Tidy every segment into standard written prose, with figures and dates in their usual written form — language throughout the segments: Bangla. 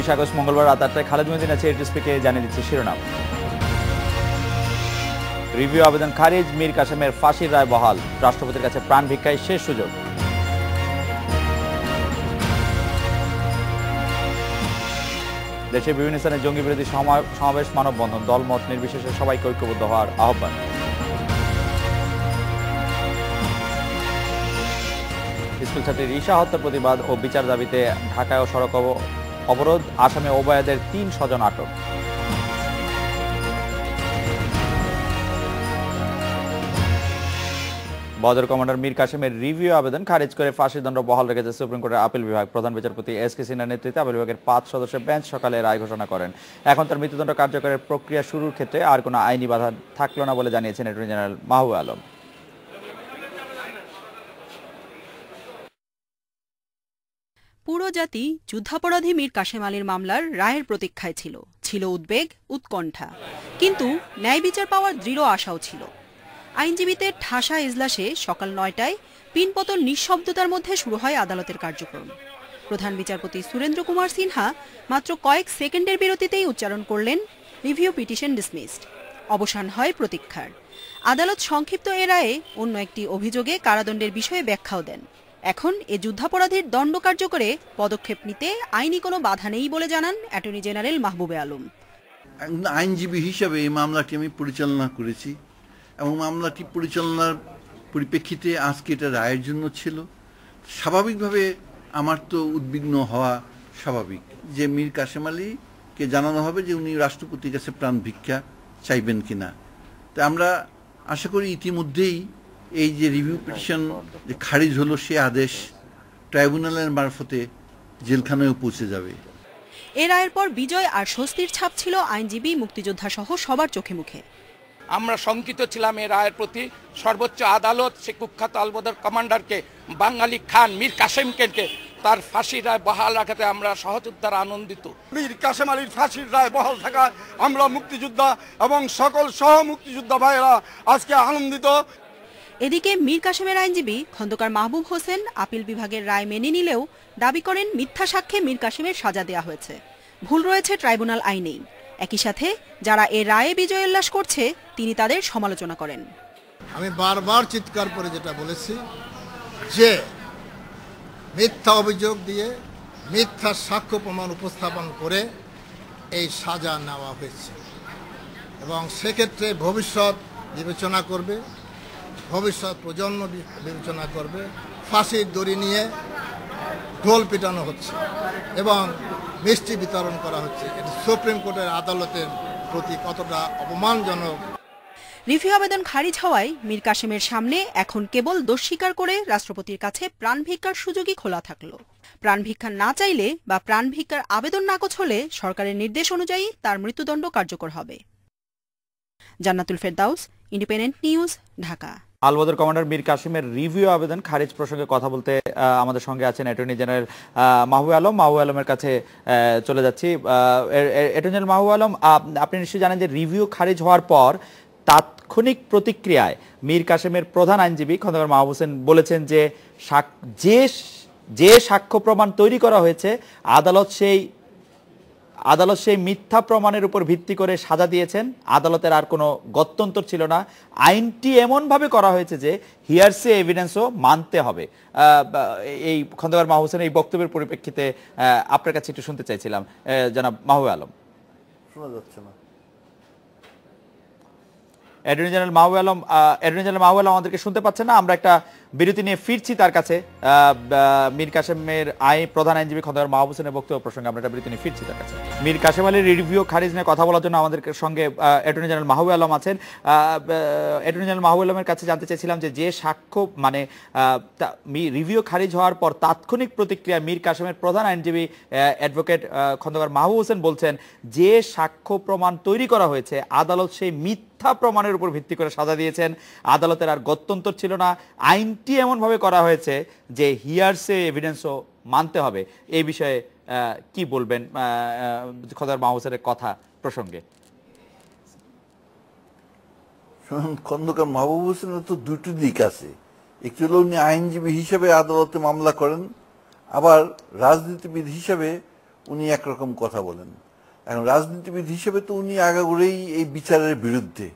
20 আগস্ট মঙ্গলবার রাত 8টায় খালেদ মহিউদ্দিন আছে এটিএসপিকে জানিয়ে দিচ্ছে শিরোনাম। রিভিউ আবেদন খারিজ, মীর কাসেমের ফাঁসির রায় বহাল, রাষ্ট্রপতির কাছে প্রাণ ভিক্ষায় শেষ সুযোগ। দেশের বিভিন্ন স্থানে জঙ্গি বিরোধী সমাবেশ, মানববন্ধন, দলমত নির্বিশেষে সবাইকে ঐক্যবদ্ধ হওয়ার আহ্বান। স্কুল ছাত্রী রিশা হত্যার প্রতিবাদ ও বিচার দাবিতে ঢাকায় সড়ক অবরোধ, আসামে ওবায়দের 3 স্বজন আটক। বদর কমান্ডার মীর কাসেমের রিভিউ আবেদন খারিজ করে ফাঁসির দণ্ড বহাল রেখেছে সুপ্রিম কোর্টের আপিল বিভাগ। প্রধান বিচারপতি এস.কে সিনহার নেতৃত্বে আপিল বিভাগের 5 সদস্যের বেঞ্চ সকালে রায় ঘোষণা করেন। এখন তার মৃত্যুদণ্ড কার্যকরের প্রক্রিয়া শুরুর ক্ষেত্রে আর কোনো আইনি বাধা থাকলো না বলে জানিয়েছেন অ্যাটর্নি জেনারেল মাহবুবে আলম। পুরো জাতি যুদ্ধাপরাধী মীর কাসেম আলীর মামলার রায়ের প্রতীক্ষায় ছিল উদ্বেগ, উৎকণ্ঠা, কিন্তু ন্যায় বিচার পাওয়ার দৃঢ় আশাও ছিল। আইনজীবীদের ঠাসা এজলাসে সকাল 9টায় পিনপতন নিঃশব্দতার মধ্যে শুরু হয় আদালতের কার্যক্রম। প্রধান বিচারপতি সুরেন্দ্র কুমার সিনহা মাত্র কয়েক সেকেন্ডের বিরতিতেই উচ্চারণ করলেন, রিভিউ পিটিশন ডিসমিসড। অবসান হয় প্রতীক্ষার। আদালত সংক্ষিপ্ত এ রায়ে অন্য একটি অভিযোগে কারাদণ্ডের বিষয়ে ব্যাখ্যাও দেন। এখন এ যুদ্ধাপরাধীর দণ্ড কার্যকরে পদক্ষেপ নিতে আইনি কোনো বাধা নেই বলে জানান অ্যাটর্নি জেনারেল মাহবুবে আলম। আইনজীবী হিসাবে এই মামলাটি আমি পরিচালনা করেছি এবং মামলাটি পরিচালনার পরিপ্রেক্ষিতে আজকে এটা রায়ের জন্য ছিল। স্বাভাবিকভাবে আমার তো উদ্বিগ্ন হওয়া স্বাভাবিক যে মীর কাসেম আলীকে জানানো হবে যে উনি রাষ্ট্রপতির কাছে প্রাণ ভিক্ষা চাইবেন কিনা। তা আমরা আশা করি ইতিমধ্যেই এই যে রিভিউ পিটিশন যে খারিজ হলো সে আদেশ ট্রাইব্যুনালের মারফতে জেলখানায়ও পৌঁছে যাবে। এ রায়ের পর বিজয় আর স্বস্তির ছাপ ছিল আইনজীবী, মুক্তিযোদ্ধা সহ সবার চোখে মুখে। আমরা শঙ্কিত ছিলাম এই রায়ের প্রতি। সর্বোচ্চ আদালত সে কুখ্যাত আলবদর কমান্ডারকে, বাঙালি খান মীর কাসেমকে তার ফাঁসির রায় বহাল রাখাতে আমরা সহযোদ্ধারা আনন্দিত। মীর কাসেম আলীর ফাঁসির রায় বহাল থাকায় আমরা মুক্তিযোদ্ধা এবং সকল সহ মুক্তিযোদ্ধা ভাইয়েরা আজকে আনন্দিত। এদিকে মীর কাসেমের আইনজীবী খন্দকার মাহবুব হোসেন আপিল বিভাগের রায় মেনে নিলেও দাবি করেন মিথ্যা সাক্ষ্যে মীর কাসেমের সাজা দেয়া হয়েছে, ভুল রয়েছে ট্রাইব্যুনাল আইনেই। একই সাথে যারা এ রায়ে বিজয় উল্লাস করছে তিনি তাদের সমালোচনা করেন। আমি বারবার চিৎকার করে যেটা বলেছি যে মিথ্যা অভিযোগ দিয়ে মিথ্যা সাক্ষ্য প্রমাণ উপস্থাপন করে এই সাজা নেওয়া হয়েছে এবং সেক্ষেত্রে ভবিষ্যৎ বিবেচনা করবে, ভবিষ্যৎ প্রজন্ম বিবেচনা করবে। ফাঁসির দড়ি নিয়ে ঢোল পিটানো হচ্ছে এবং মিষ্টি বিতরণ করা হচ্ছে। এটি সুপ্রিম কোর্টের আদালতের প্রতি কতটা অপমানজনক। রিভিউ আবেদন খারিজ হওয়ায় মীর কাসেমের সামনে এখন কেবল দোষ স্বীকার করে রাষ্ট্রপতির কাছে প্রাণ ভিক্ষার সুযোগই খোলা থাকলো। প্রাণ ভিক্ষা না চাইলে বা প্রাণ ভিক্ষার আবেদন নাকচ হলে সরকারের নির্দেশ অনুযায়ী তার মৃত্যুদণ্ড কার্যকর হবে। Jannatul Ferdous, independent news, Dhaka. Albadr commander Mir কাসেমের রিভিউ আবেদন খারিজ প্রসঙ্গে কথা বলতে আমাদের সঙ্গে আছেন অ্যাটর্নি জেনারেল মাহবুবে আলম। মাহবুবে আলমের কাছে চলে যাচ্ছি। অ্যাটর্নি জেনারেল মাহবুবে আলম, আপনি নিশ্চয়ই জানেন যে রিভিউ খারিজ হওয়ার পর তাৎক্ষণিক প্রতিক্রিয়ায় মীর কাসেমের প্রধান আইনজীবী খন্দকার মাহবুব হোসেন বলেছেন যে যে সাক্ষ্য প্রমাণ তৈরি করা হয়েছে আদালত সেই মিথ্যা প্রমাণের উপর ভিত্তি করে সাজা দিয়েছেন। আদালতের আর কোনো গত্যন্তর ছিল না। আইনটি এমনভাবে করা হয়েছে যে হিয়ারসে এভিডেন্সও মানতে হবে। এই খন্দকার মাহবুব হোসেন এই বক্তব্যের পরিপ্রেক্ষিতে আপনার কাছে একটু শুনতে চাইছিলাম জনাব মাহবুবে আলম। শোনা যাচ্ছে না। অ্যাটর্নি জেনারেল মাহবুবে আলম আমাদেরকে শুনতে পাচ্ছেন না। আমরা একটা বিরতি নিয়ে ফিরছি তার কাছে। মীর কাসেমের প্রধান আইনজীবী খন্দকার মাহবুব হোসেনের বক্তব্য প্রসঙ্গে আমরা একটা বিরতি নিয়ে ফিরছি তার কাছে। মীর কাসেম আলীর রিভিউ খারিজ নিয়ে কথা বলার জন্য আমাদের সঙ্গে অ্যাটর্নি জেনারেল মাহবুবে আলম আছেন। অ্যাটর্নি জেনারেল মাহবুবে আলমের কাছে জানতে চাইছিলাম যে সাক্ষ্য রিভিউ খারিজ হওয়ার পর তাৎক্ষণিক প্রতিক্রিয়া মীর কাসেমের প্রধান আইনজীবী অ্যাডভোকেট খন্দকার মাহবুব হোসেন বলছেন যে সাক্ষ্য প্রমাণ তৈরি করা হয়েছে আদালত সেই মিথ্যা প্রমাণের উপর ভিত্তি করে সাজা দিয়েছেন। আদালতের আর গত্যন্তর ছিল না। আইনটি এমনভাবে করা হয়েছে যে হিয়ারসে এভিডেন্সও মানতে হবে। এই বিষয়ে কি বলবেন খন্দকার মাহবুব হোসেনের কথা প্রসঙ্গে? খন্দকার মাহবুব হোসেনের তো দুটি দিক আছে। একটি হলো উনি আইনজীবী হিসেবে আদালতে মামলা করেন, আবার রাজনীতিবিদ হিসেবে উনি একরকম কথা বলেন। এখন রাজনীতিবিদ হিসেবে তো উনি আগাগোড়াই এই বিচারের বিরুদ্ধে।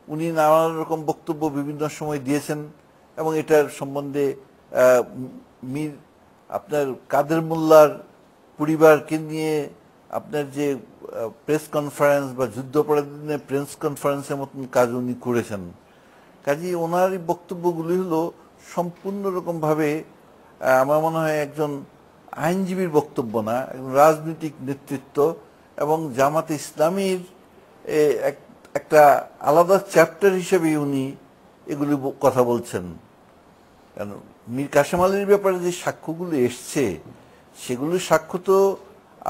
উনি নানান রকম বক্তব্য বিভিন্ন সময় দিয়েছেন এবং এটার সম্বন্ধে মীর আপনার কাদের মোল্লার পরিবারকে নিয়ে আপনার যে প্রেস কনফারেন্স বা যুদ্ধাপরাধীদের প্রেস কনফারেন্সের মতন কাজ উনি করেছেন। কাজেই ওনার এই বক্তব্যগুলি হলো সম্পূর্ণ রকমভাবে আমার মনে হয় একজন আইনজীবীর বক্তব্য না, একজন রাজনৈতিক নেতৃত্ব এবং জামাতে ইসলামীর একটা আলাদা চ্যাপ্টার হিসেবে উনি এগুলি কথা বলছেন। কেন মীর কাসেম আলীর ব্যাপারে যে সাক্ষ্যগুলো এসছে সেগুলো সাক্ষ্য তো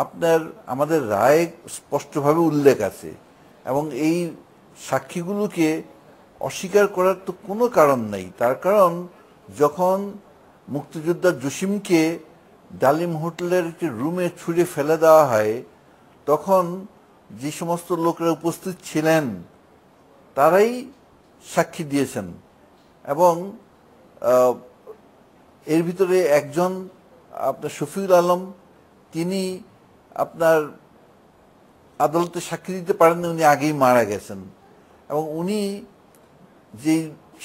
আপনার আমাদের রায়ে স্পষ্টভাবে উল্লেখ আছে এবং এই সাক্ষীগুলোকে অস্বীকার করার তো কোনো কারণ নেই। তার কারণ যখন মুক্তিযোদ্ধা জসিমকে ডালিম হোটেলের একটি রুমে ছুঁড়ে ফেলে দেওয়া হয় তখন যে সমস্ত লোকেরা উপস্থিত ছিলেন তারাই সাক্ষী দিয়েছেন এবং এর ভিতরে একজন আপনার শফিউল আলম তিনি আপনার আদালতে সাক্ষী দিতে পারেননি, উনি আগেই মারা গেছেন এবং উনি যে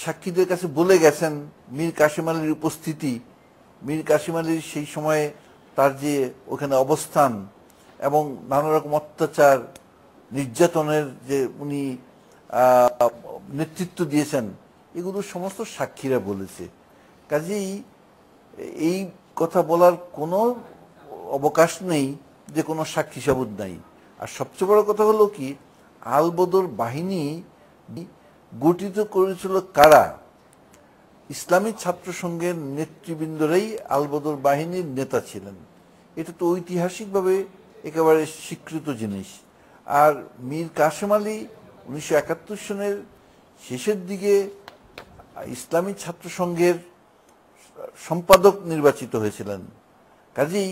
সাক্ষীদের কাছে বলে গেছেন মীর কাসেম আলীর উপস্থিতি, মীর কাসেম আলীর সেই সময়ে তার যে ওখানে অবস্থান এবং নানা রকম অত্যাচার নির্যাতনের যে উনি নেতৃত্ব দিয়েছেন এগুলো সমস্ত সাক্ষীরা বলেছে। কাজেই এই কথা বলার কোনো অবকাশ নেই যে কোনো সাক্ষী সাবুত নাই। আর সবচেয়ে বড় কথা হলো কি আলবদর বাহিনী গঠিত করেছিল কারা? ইসলামী ছাত্র সংঘের নেতৃবৃন্দরাই আলবদর বাহিনীর নেতা ছিলেন। এটা তো ঐতিহাসিকভাবে একেবারে স্বীকৃত জিনিস। আর মীর কাসেম আলী 1971 সনের শেষের দিকে ইসলামী ছাত্র সংঘের সম্পাদক নির্বাচিত হয়েছিলেন। কাজেই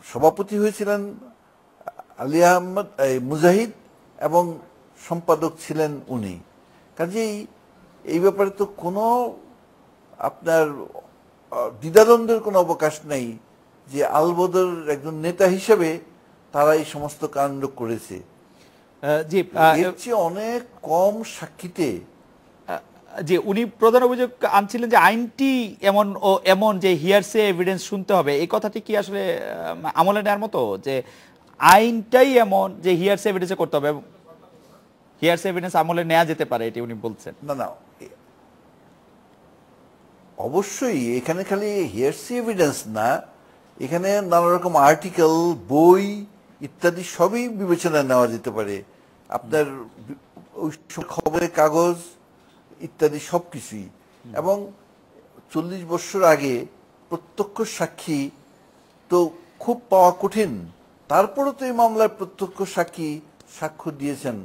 সভাপতি হয়েছিলেন আলী আহমদ মুজাহিদ এবং সম্পাদক ছিলেন উনি। কাজেই এই ব্যাপারে তো কোনো আপনার দ্বিধাদ্বন্দ্বের কোনো অবকাশ নেই যে আলবদর একজন নেতা হিসেবে তারা এই সমস্ত কাণ্ড করেছে। এর চেয়ে অনেক কম সাক্ষীতে যে উনি প্রধান অভিযোগ আনছিলেন যে আইনটি এমন যে হিয়ারসে এভিডেন্স শুনতে হবে, এই কথাটি কি আসলে আমলে নেওয়ার মতো যে আইনটাই এমন যে হিয়ারসে এভিডেন্স করতে হবে, হিয়ারসে এভিডেন্স আমলে নেওয়া যেতে পারে এটি উনি বলছেন? না অবশ্যই এখানে খালি হিয়ারসে এভিডেন্স না, এখানে নানা রকম আর্টিকেল বই ইত্যাদি সবই বিবেচনায় নেওয়া যেতে পারে। আপনার ওই খবরের কাগজ ইত্যাদি সবকিছুই। এবং 40 বছর আগে প্রত্যক্ষ সাক্ষী তো খুব পাওয়া কঠিন, তারপরে তো এই মামলার প্রত্যক্ষ সাক্ষী সাক্ষ্য দিয়েছেন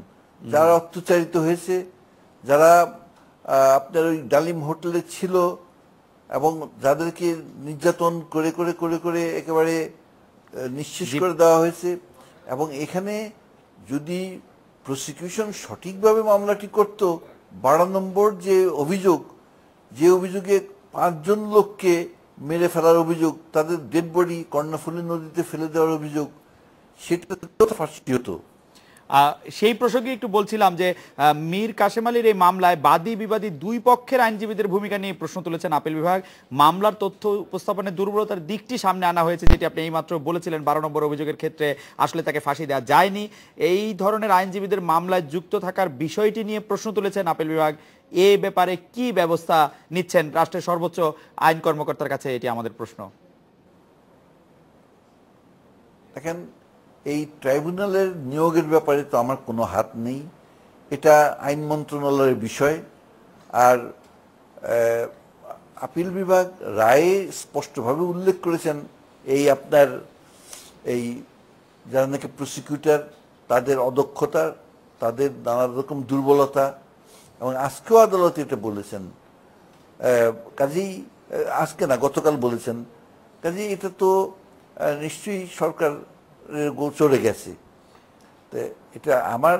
যারা অত্যাচারিত হয়েছে, যারা আপনার ওই ডালিম হোটেলে ছিল এবং যাদেরকে নির্যাতন করে করে করে করে একেবারে নিঃশেষ করে দেওয়া হয়েছে। এবং এখানে যদি প্রসিকিউশন সঠিকভাবে মামলাটি করত, 12 নম্বর যে অভিযোগে 5 জন লোককে মেরে ফেলার অভিযোগ, তাদের ডেড বডি কর্ণফুলী নদীতে ফেলে দেওয়ার অভিযোগ, সেটা তো ফাঁসি হতো। সেই প্রসঙ্গে একটু বলছিলাম যে মীর কাসেম আলীর এই মামলায় বাদী বিবাদী দুই পক্ষের আইনজীবীদের ভূমিকা নিয়ে প্রশ্ন তুলেছেন আপিল বিভাগ। মামলার তথ্য উপস্থাপনের দুর্বলতার দিকটি সামনে আনা হয়েছে, যেটি আপনি এইমাত্র বলেছিলেন। 12 নম্বর অভিযোগের ক্ষেত্রে আসলে তাকে ফাঁসি দেওয়া যায়নি। এই ধরনের আইনজীবীদের মামলায় যুক্ত থাকার বিষয়টি নিয়ে প্রশ্ন তুলেছেন আপিল বিভাগ। এ ব্যাপারে কি ব্যবস্থা নিচ্ছেন রাষ্ট্রের সর্বোচ্চ আইন কর্মকর্তার কাছে, এটি আমাদের প্রশ্ন। দেখেন, এই ট্রাইব্যুনালের নিয়োগের ব্যাপারে তো আমার কোনো হাত নেই, এটা আইন মন্ত্রণালয়ের বিষয়। আর আপিল বিভাগ রায়ে স্পষ্টভাবে উল্লেখ করেছেন আপনার যারা নাকি প্রসিকিউটর তাদের অদক্ষতা, তাদের নানা রকম দুর্বলতা, এবং আজকেও আদালতে এটা বলেছেন। কাজেই আজকে না, গতকাল বলেছেন। কাজেই এটা তো নিশ্চয়ই সরকার চলে গেছে। তো এটা আমার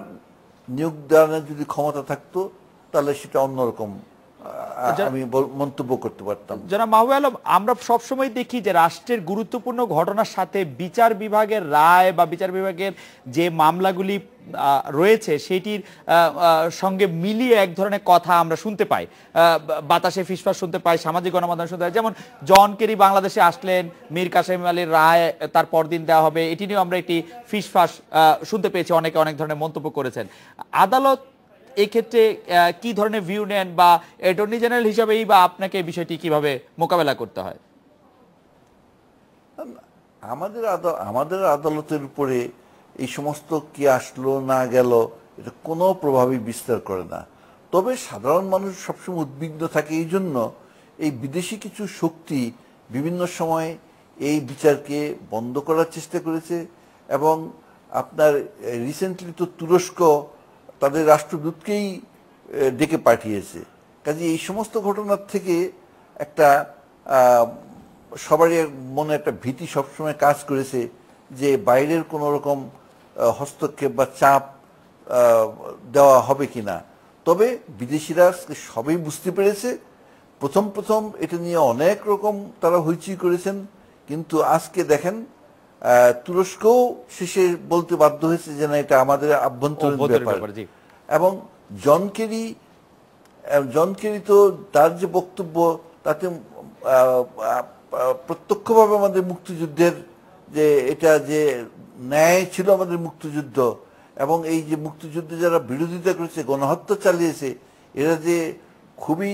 নিয়োগ দেওয়ার যদি ক্ষমতা থাকতো তাহলে সেটা অন্যরকম আমি মন্তব্য করতে পারতাম। জনাব মাহবুব আলম, আমরা সবসময় দেখি যে রাষ্ট্রের গুরুত্বপূর্ণ ঘটনার সাথে বিচার বিভাগের রায় বা বিচার বিভাগের যে মামলাগুলি রয়েছে সেটির সঙ্গে মিলিয়ে এক ধরনের কথা আমরা শুনতে পাই, বাতাসে ফিসফাস শুনতে পাই, সামাজিক গণমাধ্যমে শুনতে পাই। যেমন জন কেরি বাংলাদেশে আসলেন, মীর কাসেম আলীর রায় তার পরদিন দেওয়া হবে, এটি নিয়েও আমরা একটি ফিসফাস শুনতে পেয়েছি, অনেকে অনেক ধরনের মন্তব্য করেছেন। আদালত এই ক্ষেত্রে কি ধরনের ভিউ নেন বা অ্যাটর্নি জেনারেল হিসাবেই বা আপনাকে বিষয়টি কিভাবে মোকাবেলা করতে হয়? আমাদের আদালতের উপরে এই সমস্ত কি আসলো না গেল এটা কোনো প্রভাবই বিস্তার করে না। তবে সাধারণ মানুষ সবসময় উদ্বিগ্ন থাকে, এই জন্য এই বিদেশি কিছু শক্তি বিভিন্ন সময় এই বিচারকে বন্ধ করার চেষ্টা করেছে। এবং আপনার রিসেন্টলি তো তুরস্ক তাদের রাষ্ট্রদূতকেই ডেকে পাঠিয়েছে। কাজে এই সমস্ত ঘটনার থেকে একটা সবারই মনে একটা ভীতি সবসময় কাজ করেছে যে বাইরের কোনো রকম হস্তক্ষেপ বা চাপ দেওয়া হবে কিনা। তবে বিদেশিরা সবই বুঝতে পেরেছে। প্রথম এটা নিয়ে অনেক রকম তারা হইচই করেছেন, কিন্তু আজকে দেখেন তুরস্কও শেষে বলতে বাধ্য হয়েছে যে না, এটা আমাদের আভ্যন্তরীণ ব্যাপার। এবং জন কেরি তো তার যে বক্তব্য তাতে প্রত্যক্ষভাবে আমাদের মুক্তিযুদ্ধের যে এটা যে ন্যায় ছিল আমাদের মুক্তিযুদ্ধ, এবং এই যে মুক্তিযুদ্ধে যারা বিরোধিতা করেছে, গণহত্যা চালিয়েছে, এরা যে খুবই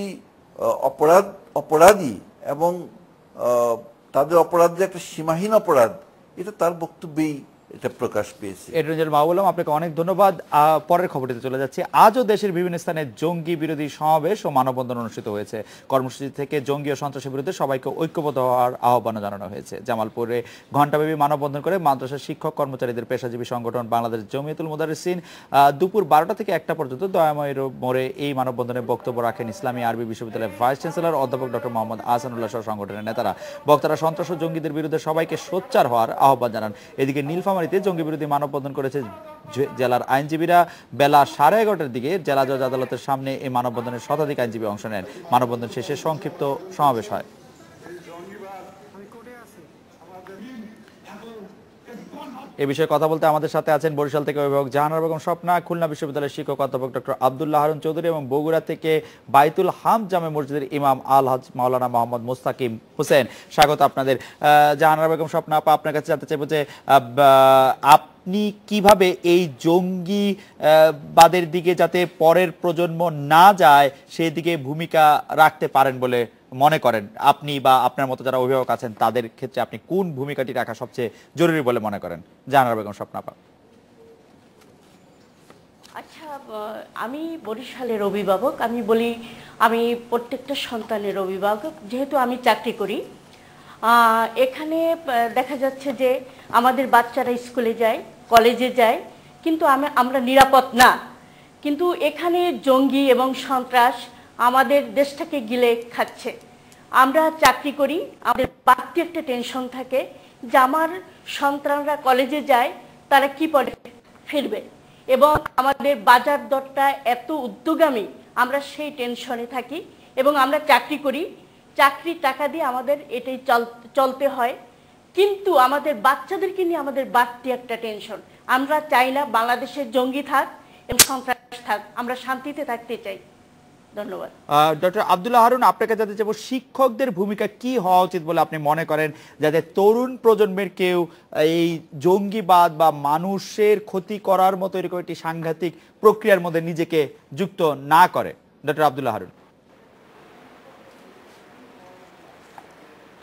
অপরাধী এবং তাদের অপরাধ যে একটা সীমাহীন অপরাধ, এটা তার বক্তব্যেই এটা প্রকাশ পেয়েছে। অ্যাটর্নি জেনারেল মাহবুব আলম, আপনাকে অনেক ধন্যবাদ। পরের খবরটিতে চলে যাচ্ছে। আজও দেশের বিভিন্ন স্থানে জঙ্গি বিরোধী সমাবেশ ও মানববন্ধন অনুষ্ঠিত হয়েছে। কর্মসূচি থেকে জঙ্গি ও সন্ত্রাসের বিরুদ্ধে সবাইকে ঐক্যবদ্ধ হওয়ার আহ্বান জানানো হয়েছে। জামালপুরে ঘণ্টাব্যাপী মানববন্ধন করে মাদ্রাসার শিক্ষক কর্মচারীদের পেশাজীবী সংগঠন বাংলাদেশ জমিয়তুল মুদারিসিন দুপুর 12টা থেকে 1টা পর্যন্ত দয়াময় মোড়ে এই মানববন্ধনে বক্তব্য রাখেন ইসলামী আরবি বিশ্ববিদ্যালয়ের ভাইস চ্যান্সেলর অধ্যাপক ডক্টর মোহাম্মদ আহসানুল্লাহ সহ সংগঠনের নেতারা। বক্তারা সন্ত্রাস ও জঙ্গিদের বিরুদ্ধে সবাইকে সোচ্চার হওয়ার আহ্বান জানান। এদিকে নীলফামারীতে জঙ্গি বিরোধী মানববন্ধন করেছে জেলার আইনজীবীরা। বেলা 11:30টার দিকে জেলা জজ আদালতের সামনে এই মানববন্ধনের শতাধিক আইনজীবী অংশ নেন। মানববন্ধন শেষে সংক্ষিপ্ত সমাবেশ হয়। এ বিষয়ে কথা বলতে আমাদের সাথে আছেন বরিশাল থেকে অভিভাবক জাহানারা বেগম স্বপ্না, খুলনা বিশ্ববিদ্যালয়ের শিক্ষক অধ্যাপক ডক্টর আব্দুল্লাহ হারুন চৌধুরী এবং বগুড়া থেকে বাইতুল হামদ জামে মসজিদের ইমাম আল হজ মাওলানা মোহাম্মদ মুস্তাকিম হোসেন। স্বাগত আপনাদের। জাহানারা বেগম স্বপ্না আপা, আপনার কাছে জানতে চাইব যে আপনি কিভাবে এই জঙ্গিবাদের দিকে যাতে পরের প্রজন্ম না যায় সেই দিকে ভূমিকা রাখতে পারেন বলে মনে করেন? আপনি বা আপনার মতো যারা অভিভাবক আছেন তাদের ক্ষেত্রে আপনি কোন ভূমিকাটি রাখা সবচেয়ে জরুরি বলে মনে করেন? জাহানারা বেগম স্বপ্না আপা। আচ্ছা, আমি বরিশালের অভিভাবক। আমি বলি আমি প্রত্যেকটা সন্তানের অভিভাবক, যেহেতু আমি চাকরি করি। এখানে দেখা যাচ্ছে যে আমাদের বাচ্চারা স্কুলে যায়, কলেজে যায়, কিন্তু আমরা নিরাপদ না। কিন্তু এখানে জঙ্গি এবং সন্ত্রাস আমাদের দেশটাকে গিলে খাচ্ছে। আমরা চাকরি করি, আমাদের বাড়তি একটা টেনশন থাকে যে আমার সন্তানরা কলেজে যায়, তারা কি পড়ে ফিরবে, এবং আমাদের বাজার দরটা এত উদ্যোগামী, আমরা সেই টেনশনে থাকি। এবং আমরা চাকরি করি, চাকরির টাকা দিয়ে আমাদের এটাই চলতে হয়। কিন্তু আমাদের বাচ্চাদেরকে নিয়ে আমাদের বাড়তি একটা টেনশন। আমরা চাই না বাংলাদেশের জঙ্গি থাক এবং সন্ত্রাস থাক, আমরা শান্তিতে থাকতে চাই। ধন্যবাদ। ডক্টর আব্দুল্লাহ হারুন, আপনাকে জানতে চাইব শিক্ষকদের ভূমিকা কি হওয়া উচিত বলে আপনি মনে করেন, যাতে তরুণ প্রজন্মের কেউ এই জঙ্গিবাদ বা মানুষের ক্ষতি করার মতো এরকম একটি সাংঘাতিক প্রক্রিয়ার মধ্যে নিজেকে যুক্ত না করে? ডক্টর আব্দুল্লাহ হারুন।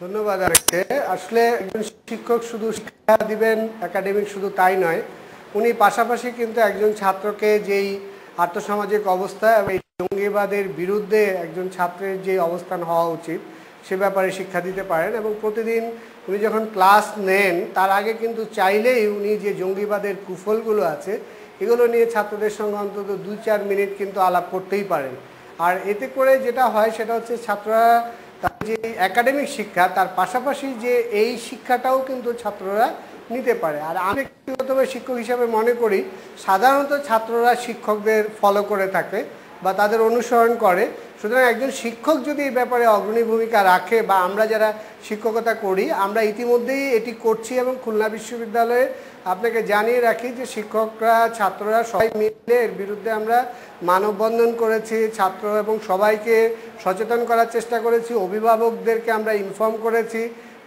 ধন্যবাদ। আসলে একজন শিক্ষক শুধু শিক্ষা দিবেন একাডেমিক শুধু তাই নয়, উনি পাশাপাশি কিন্তু একজন ছাত্রকে যেই আর্থসামাজিক অবস্থা এবং জঙ্গিবাদের বিরুদ্ধে একজন ছাত্রের যে অবস্থান হওয়া উচিত সে ব্যাপারে শিক্ষা দিতে পারেন। এবং প্রতিদিন উনি যখন ক্লাস নেন তার আগে কিন্তু চাইলেই উনি যে জঙ্গিবাদের কুফলগুলো আছে এগুলো নিয়ে ছাত্রদের সঙ্গে অন্তত 2-4 মিনিট কিন্তু আলাপ করতেই পারেন। আর এতে করে যেটা হয় সেটা হচ্ছে ছাত্ররা তার যে একাডেমিক শিক্ষা তার পাশাপাশি যে এই শিক্ষাটাও কিন্তু ছাত্ররা নিতে পারে। আর আমি ব্যক্তিগতভাবে শিক্ষক হিসাবে মনে করি সাধারণত ছাত্ররা শিক্ষকদের ফলো করে থাকে, বা তাদের অনুসরণ করে। সুতরাং একজন শিক্ষক যদি এই ব্যাপারে অগ্রণী ভূমিকা রাখে বা আমরা যারা শিক্ষকতা করি আমরা ইতিমধ্যেই এটি করছি এবং খুলনা বিশ্ববিদ্যালয়ে আপনাকে জানিয়ে রাখি যে শিক্ষকরা ছাত্ররা সবাই মিলে এর বিরুদ্ধে আমরা মানববন্ধন করেছি, ছাত্র এবং সবাইকে সচেতন করার চেষ্টা করেছি, অভিভাবকদেরকে আমরা ইনফর্ম করেছি।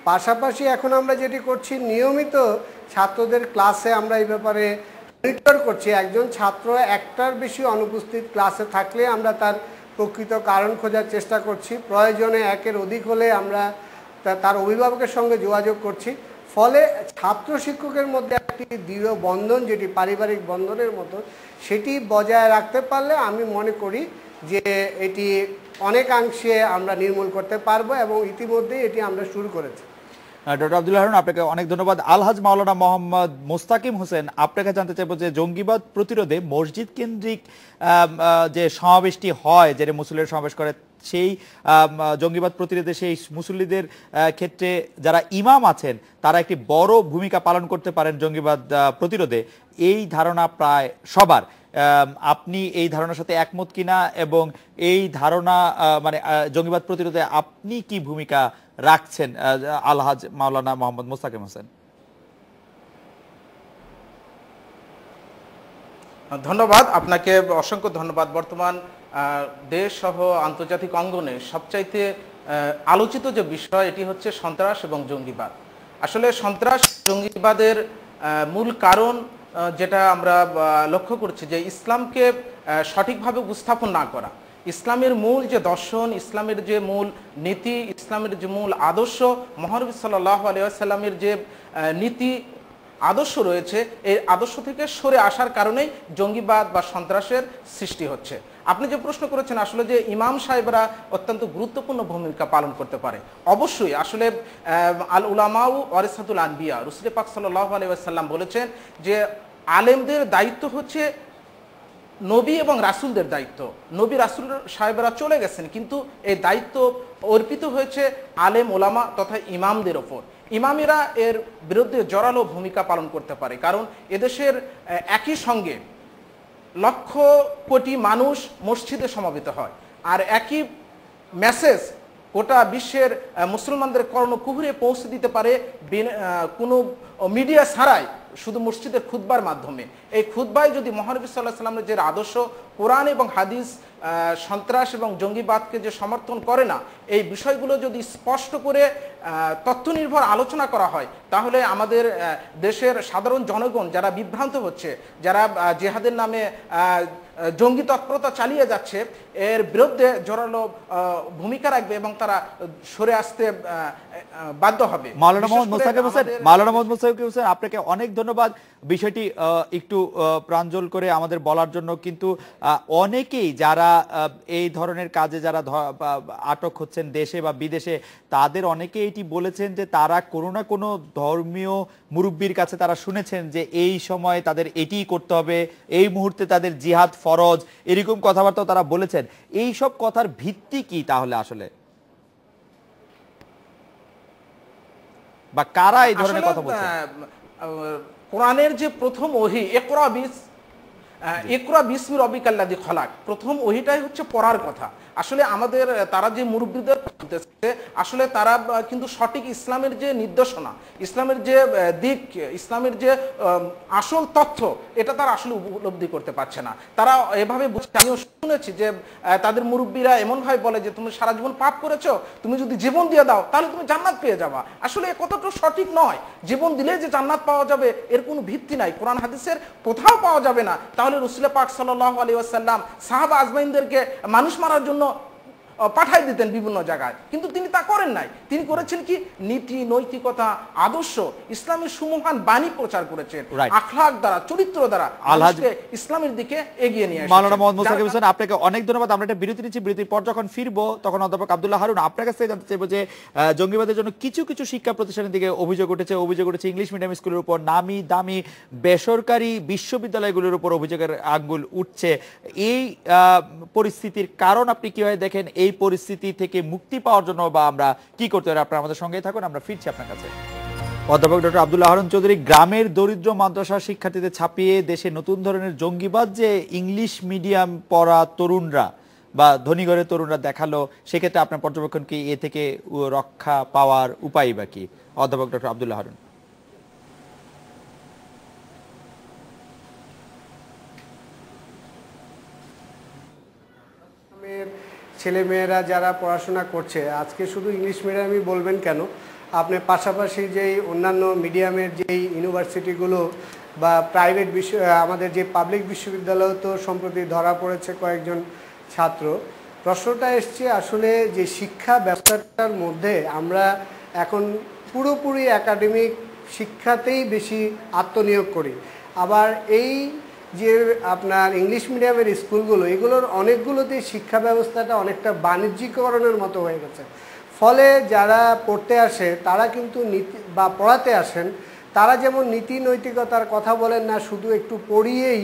পাশাপাশি এখন আমরা যেটি করছি নিয়মিত ছাত্রদের ক্লাসে আমরা এই ব্যাপারে মনিটর করছি। একজন ছাত্র একটার বেশি অনুপস্থিত ক্লাসে থাকলে আমরা তার প্রকৃত কারণ খোঁজার চেষ্টা করছি, প্রয়োজনে একের অধিক হলে আমরা তার অভিভাবকের সঙ্গে যোগাযোগ করছি। ফলে ছাত্র শিক্ষকের মধ্যে একটি দৃঢ় বন্ধন, যেটি পারিবারিক বন্ধনের মতো, সেটি বজায় রাখতে পারলে আমি মনে করি যে এটি অনেকাংশে আমরা নির্মূল করতে পারবো এবং ইতিমধ্যেই এটি আমরা শুরু করেছি। ডক্টর আব্দুল্লাহ হারুন, আপনাকে অনেক ধন্যবাদ। আলহাজ মাওলানা মোহাম্মদ মোস্তাকিম হোসেন, আপনাকে জানতে চাইব যে জঙ্গিবাদ প্রতিরোধে মসজিদ কেন্দ্রিক যে সমাবেশটি হয়, যে মুসল্লিরা সমাবেশ করে, সেই জঙ্গিবাদ প্রতিরোধে সেই মুসল্লিদের ক্ষেত্রে যারা ইমাম আছেন তারা একটি বড় ভূমিকা পালন করতে পারেন জঙ্গিবাদ প্রতিরোধে, এই ধারণা প্রায় সবার। আপনি এই ধারণার সাথে একমত কিনা এবং এই ধারণা মানে জঙ্গিবাদ প্রতিরোধে আপনি কি ভূমিকা রাখছেন আলহাজ মাওলানা মোহাম্মদ মোস্তাকিম হোসেন? ধন্যবাদ, আপনাকে অসংখ্য ধন্যবাদ। বর্তমান দেশ সহ আন্তর্জাতিক অঙ্গনে সবচাইতে আলোচিত যে বিষয় এটি হচ্ছে সন্ত্রাস এবং জঙ্গিবাদ। আসলে সন্ত্রাস জঙ্গিবাদের মূল কারণ যেটা আমরা লক্ষ্য করছি যে ইসলামকে সঠিকভাবে উপস্থাপন না করা, ইসলামের মূল যে দর্শন, ইসলামের যে মূল নীতি, ইসলামের যে মূল আদর্শ, মহানবী সাল্লাল্লাহু আলাইহি ওয়াসাল্লামের যে নীতি আদর্শ রয়েছে, এই আদর্শ থেকে সরে আসার কারণেই জঙ্গিবাদ বা সন্ত্রাসের সৃষ্টি হচ্ছে। আপনি যে প্রশ্ন করেছেন আসলে যে ইমাম সাহেবরা অত্যন্ত গুরুত্বপূর্ণ ভূমিকা পালন করতে পারে, অবশ্যই। আসলে আল উলামাউ ওয়ারিসাতুল আনবিয়া, রাসূল পাক সাল্লাল্লাহু আলাইহি ওয়াসাল্লাম বলেছেন যে আলেমদের দায়িত্ব হচ্ছে নবী এবং রাসূলদের দায়িত্ব। নবী রাসূল সাহেবরা চলে গেছেন, কিন্তু এই দায়িত্ব অর্পিত হয়েছে আলেম ওলামা তথা ইমামদের ওপর। ইমামেরা এর বিরুদ্ধে জোরালো ভূমিকা পালন করতে পারে, কারণ এদেশের একই সঙ্গে লক্ষ কোটি মানুষ মসজিদে সমবেত হয়, আর একই মেসেজ গোটা বিশ্বের মুসলমানদের কর্ণকুহরে পৌঁছে দিতে পারে কোনো মিডিয়া ছাড়াই, শুধু মসজিদের খুতবার মাধ্যমে। এই খুতবায় যদি মহানবী সাল্লাল্লাহু আলাইহি ওয়াসাল্লামের যে আদর্শ, কোরআন এবং হাদিস সন্ত্রাস এবং জঙ্গিবাদকে যে সমর্থন করে না, এই বিষয়গুলো যদি স্পষ্ট করে তথ্য নির্ভর আলোচনা করা হয়, তাহলে আমাদের দেশের সাধারণ জনগণ যারা বিভ্রান্ত হচ্ছে, যারা জেহাদের নামে জঙ্গি তৎপরতা চালিয়ে যাচ্ছে, এর বিরুদ্ধে জোরালো ভূমিকা রাখবে এবং তারা সরে আসতে বাধ্য হবে। মাওলানা মোহাম্মদ মোস্তাকিম হোসেন, আপনাকে অনেক ধন্যবাদ বিষয়টি একটু প্রাঞ্জল করে আমাদের বলার জন্য। কিন্তু অনেকেই যারা এই ধরনের কাজে যারা আটক হচ্ছেন দেশে বা বিদেশে, তাদের অনেকে এটি বলেছেন যে তারা কোনো না কোনো ধর্মীয় মুরব্বীর কাছে তারা শুনেছেন যে এই সময় তাদের এটিই করতে হবে, এই মুহূর্তে তাদের জিহাদ ফরজ, এরকম কথাবার্তা তারা বলেছেন। এই সব কথার ভিত্তি কি তাহলে আসলে, বা কারা এই ধরনের কথা বলছেন? কোরআনের যে প্রথম ওহী ইকরা বিসমি রাব্বিকাল্লাযী খলাক, প্রথম ওহীটাই হচ্ছে পড়ার কথা। আসলে আমাদের তারা যে মুরব্বীদের বলতেছে, আসলে তারা কিন্তু সঠিক ইসলামের যে নির্দেশনা, ইসলামের যে দিক, ইসলামের যে আসল তথ্য, এটা তারা আসলে উপলব্ধি করতে পারছে না। তারা এভাবে বুঝছে, আমিও শুনেছি যে তাদের মুরব্বীরা এমনভাবে বলে যে তুমি সারা জীবন পাপ করেছো, তুমি যদি জীবন দিয়ে দাও তাহলে তুমি জান্নাত পেয়ে যাবা। আসলে এ কথাটা সঠিক নয়। জীবন দিলে যে জান্নাত পাওয়া যাবে এর কোনো ভিত্তি নাই, কোরআন হাদিসের কোথাও পাওয়া যাবে না। তাহলে রাসূল পাক সাল্লাল্লাহু আলাইহি ওয়াসাল্লাম সাহাবা আজমাইনদেরকে মানুষ মারার জন্য পাঠাই দিতেন বিভিন্ন জায়গায়, কিন্তু তিনি তা করেন নাই। তিনি করেছেন কি, নীতি, নৈতিকতা, আদর্শ, ইসলামের সুমহান বাণী প্রচার করেছেন, আখলাক দ্বারা, চরিত্র দ্বারা ইসলামের দিকে এগিয়ে নিয়ে আসেন। মাওলানা মোহাম্মদ মোস্তাকিম হোসেন, আপনাকে অনেক ধন্যবাদ। আমরা একটা বিরতি নিচ্ছি, বিরতির পর যখন ফিরবো তখন অধ্যাপক আব্দুল্লাহ হারুন আপনার কাছে জানতে চাইবো যে জঙ্গিবাদের জন্য কিছু কিছু শিক্ষা প্রতিষ্ঠানের দিকে অভিযোগ উঠেছে ইংলিশ মিডিয়াম স্কুলের উপর, নামি দামি বেসরকারি বিশ্ববিদ্যালয়গুলোর উপর অভিযোগের আঙ্গুল উঠছে। এই পরিস্থিতির কারণ আপনি কিভাবে দেখেন? এই পরিস্থিতি থেকে মুক্তি পাওয়ার জন্য বা আমরা কি করতে পারি? আপনারা আমাদের সঙ্গেই থাকুন, আমরা ফিরছি আপনার কাছে। অধ্যাপক ডক্টর আব্দুল আহরণ চৌধুরী, গ্রামের দরিদ্র মাদ্রাসার শিক্ষার্থীদের ছাপিয়ে দেশে নতুন ধরনের জঙ্গিবাদ যে ইংলিশ মিডিয়াম পড়া তরুণরা বা ধনীঘরের তরুণরা দেখালো, সেক্ষেত্রে আপনার পর্যবেক্ষণ কি এ থেকে রক্ষা পাওয়ার উপায় বা কি? অধ্যাপক ডক্টর আব্দুল আহরণ। ছেলেমেয়েরা যারা পড়াশোনা করছে আজকে শুধু ইংলিশ মিডিয়ামই বলবেন কেন, আপনি পাশাপাশি যেই অন্যান্য মিডিয়ামের যেই ইউনিভার্সিটিগুলো বা প্রাইভেট আমাদের যে পাবলিক বিশ্ববিদ্যালয় তো সম্প্রতি ধরা পড়েছে কয়েকজন ছাত্র। প্রশ্নটা এসছে আসলে যে শিক্ষা ব্যবস্থাটার মধ্যে আমরা এখন পুরোপুরি একাডেমিক শিক্ষাতেই বেশি আত্মনিয়োগ করি, আবার এই যে আপনার ইংলিশ মিডিয়ামের স্কুলগুলো এগুলোর অনেকগুলোতেই শিক্ষা ব্যবস্থাটা অনেকটা বাণিজ্যিকরণের মতো হয়ে গেছে। ফলে যারা পড়তে আসে তারা কিন্তু নীতি বা পড়াতে আসেন, তারা যেমন নীতি নৈতিকতার কথা বলেন না, শুধু একটু পড়িয়েই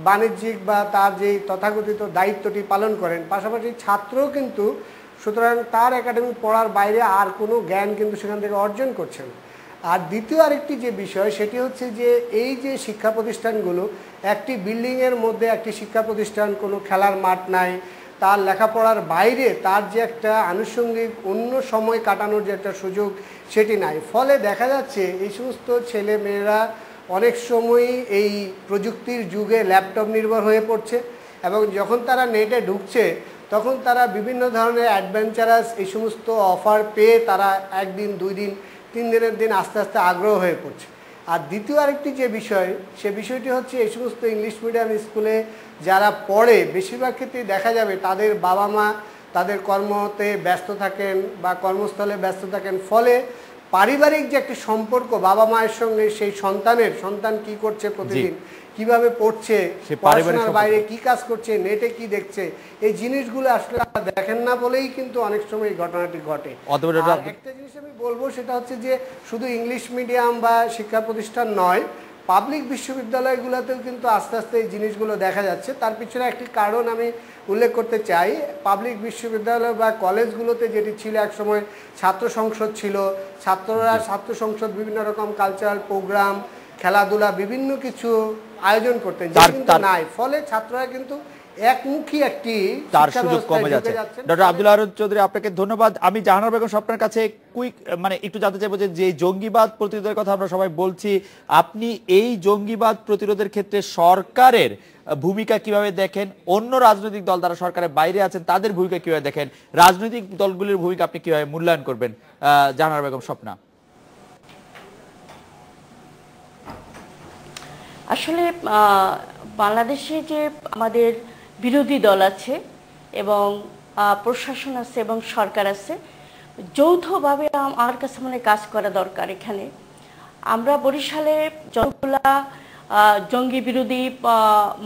বাণিজ্যিক বা তার যেই তথাকথিত দায়িত্বটি পালন করেন, পাশাপাশি ছাত্রও কিন্তু সুতরাং তার একাডেমিক পড়ার বাইরে আর কোনো জ্ঞান কিন্তু সেখান থেকে অর্জন করছেন। আর দ্বিতীয় আরেকটি যে বিষয় সেটি হচ্ছে যে এই যে শিক্ষা প্রতিষ্ঠানগুলো, একটি বিল্ডিংয়ের মধ্যে একটি শিক্ষা প্রতিষ্ঠান, কোনো খেলার মাঠ নাই, তার লেখাপড়ার বাইরে তার যে একটা আনুষঙ্গিক অন্য সময় কাটানোর যে একটা সুযোগ সেটি নাই। ফলে দেখা যাচ্ছে এই সমস্ত ছেলে মেয়েরা অনেক সময়ই এই প্রযুক্তির যুগে ল্যাপটপ নির্ভর হয়ে পড়ছে এবং যখন তারা নেটে ঢুকছে তখন তারা বিভিন্ন ধরনের অ্যাডভেঞ্চারাস এই সমস্ত অফার পেয়ে তারা একদিন 2 দিন 3 দিনের দিন আস্তে আস্তে আগ্রহ হয়ে পড়ছে। আর দ্বিতীয় আরেকটি যে বিষয়, সে বিষয়টি হচ্ছে এই সমস্ত ইংলিশ মিডিয়াম স্কুলে যারা পড়ে বেশিরভাগ ক্ষেত্রেই দেখা যাবে তাদের বাবা মা তাদের কর্মতে ব্যস্ত থাকেন বা কর্মস্থলে ব্যস্ত থাকেন, ফলে পারিবারিক যে একটি সম্পর্ক বাবা মায়ের সঙ্গে সেই সন্তান কি করছে প্রতিদিন, কিভাবে পড়ছে, পড়াশোনার বাইরে কি কাজ করছে, নেটে কি দেখছে, এই জিনিসগুলো আসলে দেখেন না বলেই কিন্তু অনেক সময় এই ঘটনাটি ঘটে। একটা জিনিস আমি বলবো সেটা হচ্ছে যে শুধু ইংলিশ মিডিয়াম বা শিক্ষা প্রতিষ্ঠান নয়, পাবলিক বিশ্ববিদ্যালয়গুলোতেও কিন্তু আস্তে আস্তে এই জিনিসগুলো দেখা যাচ্ছে। তার পিছনে একটি কারণ আমি উল্লেখ করতে চাই, পাবলিক বিশ্ববিদ্যালয় বা কলেজগুলোতে যেটি ছিল একসময় ছাত্র সংসদ ছিল, ছাত্ররা ছাত্র সংসদ বিভিন্ন রকম কালচারাল প্রোগ্রাম, খেলাধুলা বিভিন্ন কিছু আয়োজন করতেন, যেটা কিন্তু নাই। ফলে ছাত্ররা কিন্তু একমুখী একটি তার সুযোগ কমে যাচ্ছে। ডক্টর আব্দুল আহরণ চৌধুরী, আপনাকে ধন্যবাদ। আমি জাহানারা বেগম স্বপ্নের কাছে একটু জানতে চাইবো যে জঙ্গিবাদ প্রতিরোধের কথা আমরা সবাই বলছি, আপনি এই জঙ্গিবাদ প্রতিরোধের ক্ষেত্রে সরকারের ভূমিকা কিভাবে দেখেন, অন্য রাজনৈতিক দল যারা সরকারের বাইরে আছেন তাদের ভূমিকা কিভাবে দেখেন, রাজনৈতিক দলগুলির ভূমিকা আপনি কিভাবে মূল্যায়ন করবেন? জাহানারা বেগম স্বপ্না। আসলে বাংলাদেশে যে আমাদের বিরোধী দল আছে এবং প্রশাসন আছে এবং সরকার আছে, যৌথভাবে আমার কাছে মনে কাজ করা দরকার। এখানে আমরা বরিশালে যতগুলা জঙ্গি বিরোধী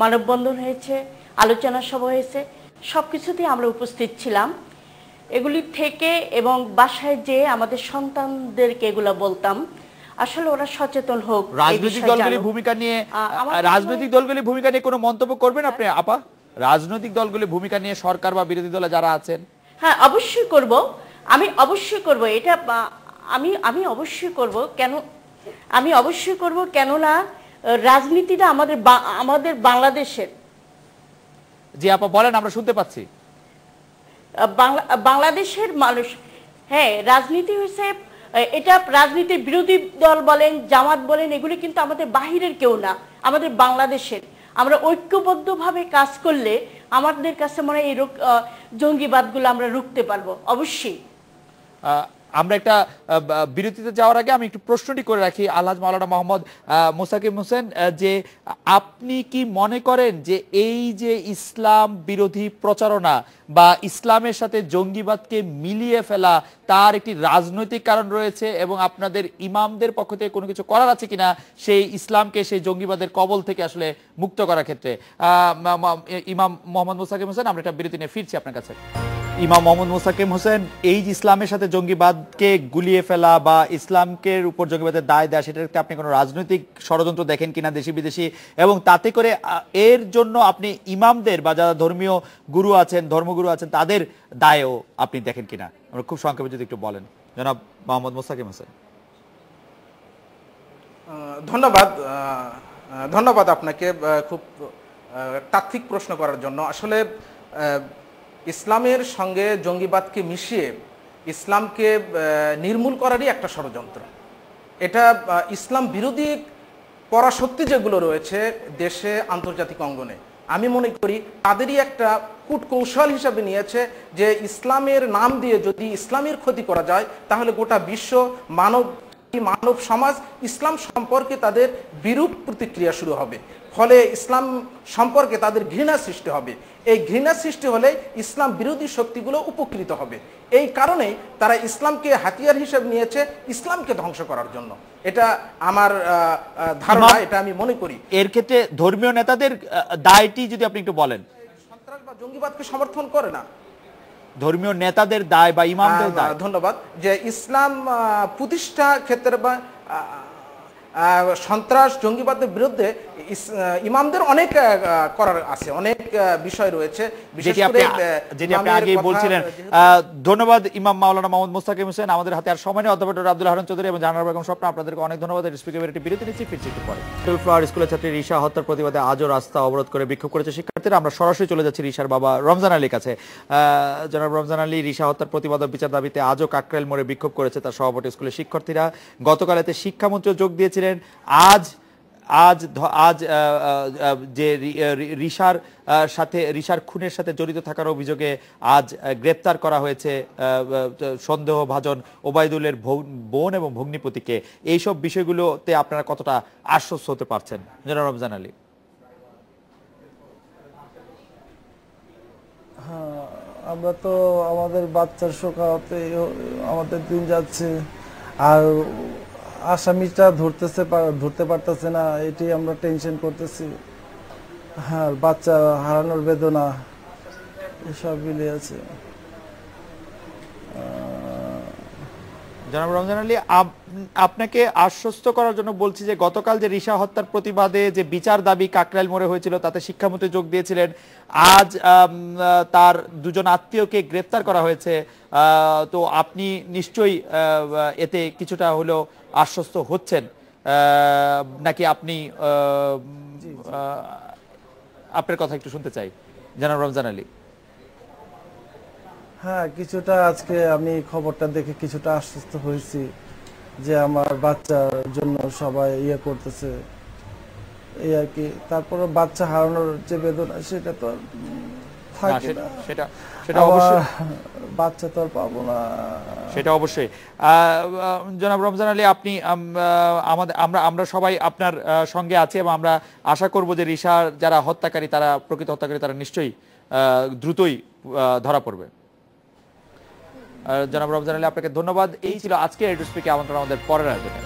মানববন্ধন হয়েছে, আলোচনা সভা হয়েছে, সব কিছুতেই আমরা উপস্থিত ছিলাম। এগুলি থেকে এবং বাসায় যে আমাদের সন্তানদেরকে এগুলা বলতাম আসলে ওরা সচেতন হোক। রাজনৈতিক দলগুলির ভূমিকা নিয়ে কোনো মন্তব্য করবেন আপনি আপা? রাজনৈতিক দলগুলির ভূমিকা নিয়ে সরকার বা বিরোধী দলে যারা আছেন? হ্যাঁ, অবশ্যই করব, আমি অবশ্যই করব, এটা আমি অবশ্যই করব। আমি অবশ্যই করব, কেননা রাজনীতিটা আমাদের বাংলাদেশের। জি আপা বলেন, আমরা শুনতে পাচ্ছি। বাংলাদেশের মানুষ, হ্যাঁ, রাজনীতি হয়েছে এটা, রাজনীতির বিরোধী দল বলেন, জামাত বলেন, এগুলি কিন্তু আমাদের বাহিরের কেউ না, আমাদের বাংলাদেশের। আমরা ঐক্যবদ্ধভাবে কাজ করলে আমাদের কাছে মনে হয় এই জঙ্গিবাদগুলো আমরা রুখতে পারবো অবশ্যই। আমরা একটা বিরতিতে যাওয়ার আগে আমি একটু প্রশ্নটি করে রাখি আলহাজ মাওলানা মোহাম্মদ মোসাকিম হোসেন, যে আপনি কি মনে করেন যে এই যে ইসলাম বিরোধী প্রচারণা বা ইসলামের সাথে জঙ্গিবাদকে মিলিয়ে ফেলা, তার একটি রাজনৈতিক কারণ রয়েছে এবং আপনাদের ইমামদের পক্ষ থেকে কোনো কিছু করার আছে কিনা সেই ইসলামকে সেই জঙ্গিবাদের কবল থেকে আসলে মুক্ত করার ক্ষেত্রে? ইমাম মোহাম্মদ মোসাকিম হোসেন, আমরা একটা বিরতি নিয়ে ফিরছি আপনার কাছে। ইমাম মোহাম্মদ মোসাকিম হোসেন, এই যে ইসলামের সাথে জঙ্গিবাদকে গুলিয়ে ফেলা বা ইসলামকে উপর জঙ্গিবাদের দায় দেয়, সেটাতে আপনি কোনো রাজনৈতিক ষড়যন্ত্র দেখেন কিনা দেশি বিদেশি, এবং তাতে করে এর জন্য আপনি ইমামদের বা যারা ধর্মীয় গুরু আছেন, ধর্মগুরু আছেন, তাদের দায়ও আপনি দেখেন কিনা? আমরা খুব সংক্ষেপে যদি একটু বলেন জনাব মোহাম্মদ মোসাকিম হোসেন। ধন্যবাদ আপনাকে খুব তাত্ত্বিক প্রশ্ন করার জন্য। আসলে ইসলামের সঙ্গে জঙ্গিবাদকে মিশিয়ে ইসলামকে নির্মূল করারই একটা ষড়যন্ত্র। এটা ইসলাম বিরোধী পরাশক্তি যেগুলো রয়েছে দেশে, আন্তর্জাতিক অঙ্গনে, আমি মনে করি তাদেরই একটা কূটকৌশল হিসাবে নিয়েছে যে ইসলামের নাম দিয়ে যদি ইসলামের ক্ষতি করা যায় তাহলে গোটা বিশ্ব, মানব সমাজ ইসলাম সম্পর্কে তাদের বিরূপ প্রতিক্রিয়া শুরু হবে, ফলে ইসলাম সম্পর্কে তাদের ঘৃণা সৃষ্টি হবে। এই ঘৃণা সৃষ্টি হলে ইসলাম বিরোধী শক্তিগুলো উপকৃত হবে। এই কারণেই তারা ইসলামকে হাতিয়ার হিসেবে নিয়েছে ইসলামকে ধ্বংস করার জন্য। এটা আমার ধারণা, এটা আমি মনে করি। এর ক্ষেত্রে ধর্মীয় নেতাদের দায়টি যদি আপনি একটু বলেন। সন্ত্রাস বা জঙ্গিবাদকে সমর্থন করে না, ধর্মীয় নেতাদের দায় বা ইমামদের দায়। ধন্যবাদ। যে ইসলাম প্রতিষ্ঠা ক্ষেত্রে বা সন্ত্রাস জঙ্গিবাদের বিরুদ্ধে ইমামদের অনেক করার আছে, অনেক বিষয় রয়েছে, যেটি আপনি আগেই বলছিলেন। ধন্যবাদ ইমাম মাওলানা মোহাম্মদ মোস্তাকিম হোসেন। আমাদের হাতে আর সময় নেই। অধ্যাপক ডক্টর আব্দুল হারুন চৌধুরী এবং জাহানারা বেগম স্বপ্না, আপনাদেরকে অনেক ধন্যবাদ। স্পিকার একটি বিরতি নিচ্ছি, ফিরছি একটু পরে। ফ্লাওয়ার স্কুলের ছাত্রী রিশা হত্যার প্রতিবাদে আজও রাস্তা অবরোধ করে বিক্ষোভ করেছে শিক্ষার্থীরা। আমরা সরাসরি চলে যাচ্ছি রিশার বাবা রমজান আলীর কাছে। জনাব রমজান আলী, রিশা হত্যার প্রতিবাদ ও বিচার দাবিতে আজও কাকরাইল মোড়ে বিক্ষোভ করেছে তার সভাপতি স্কুলের শিক্ষার্থীরা। গতকাল এতে শিক্ষামন্ত্রী যোগ দিয়েছিলেন। আজ যে রিশার খুনের সাথে জড়িত থাকার অভিযোগে আজ গ্রেপ্তার করা হয়েছে সন্দেহভাজন ওবায়দুলের বোন এবং ভগ্নিপতিকে। এইসব বিষয়গুলোতে আপনারা কতটা আশ্বস্ত হতে পারছেন জনাব রমজান আলী? হ্যাঁ, আমরা তো আমাদের বাচ্চার শোকাতে আমাদের দিন যাচ্ছে, আর আসামিটা ধরতে পারতেছে না, এটি আমরা টেনশন করতেছি। হ্যাঁ, বাচ্চা হারানোর বেদনা এসব মিলে আছে। জনাব রমজান আলী, আপনাকে আশ্বস্ত করার জন্য বলছি যে গতকাল যে রিশা হত্যার প্রতিবাদে যে বিচার দাবি কাকরাইল মোড়ে হয়েছিল তাতে শিক্ষামন্ত্রী যোগ দিয়েছিলেন। আজ তার দুজন আত্মীয়কে গ্রেপ্তার করা হয়েছে। তো আপনি নিশ্চয়ই এতে কিছুটা হলেও আশ্বস্ত হচ্ছেন নাকি? আপনি আপনার কথা একটু শুনতে চাই জনাব রমজান আলী। হ্যাঁ, কিছুটা আজকে আমি খবরটা দেখে কিছুটা আশ্বস্ত হয়েছি যে আমার বাচ্চার জন্য সবাই ইয়ে করতেছে, এই আর কি। তারপরে বাচ্চা হারানোর যে বেদনা সেটা তো থাকে না, সেটা অবশ্যই বাচ্চা তো আর পাবো না, সেটা অবশ্যই। জনাব রমজান আলী, আপনি আমরা সবাই আপনার সঙ্গে আছি এবং আমরা আশা করব যে রিশার যারা হত্যাকারী, তারা প্রকৃত হত্যাকারী, তারা নিশ্চয়ই দ্রুতই ধরা পড়বে। জনাব রমজান আলী, আপনাকে ধন্যবাদ। এই ছিল আজকে রেডিও স্পিকে আমন্ত্রণ আমাদের পরের আয়োজনে।